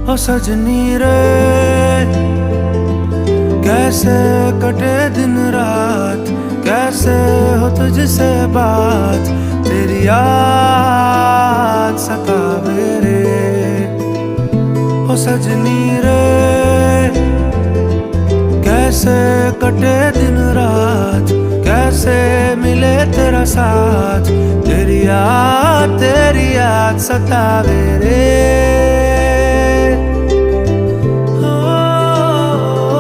ओ सजनी रे, कैसे कटे दिन रात, कैसे हो तुझसे बात, तेरी याद सतावे रे। ओ सजनी रे, कैसे कटे दिन रात, कैसे मिले तेरा साथ, तेरी याद सतावे रे।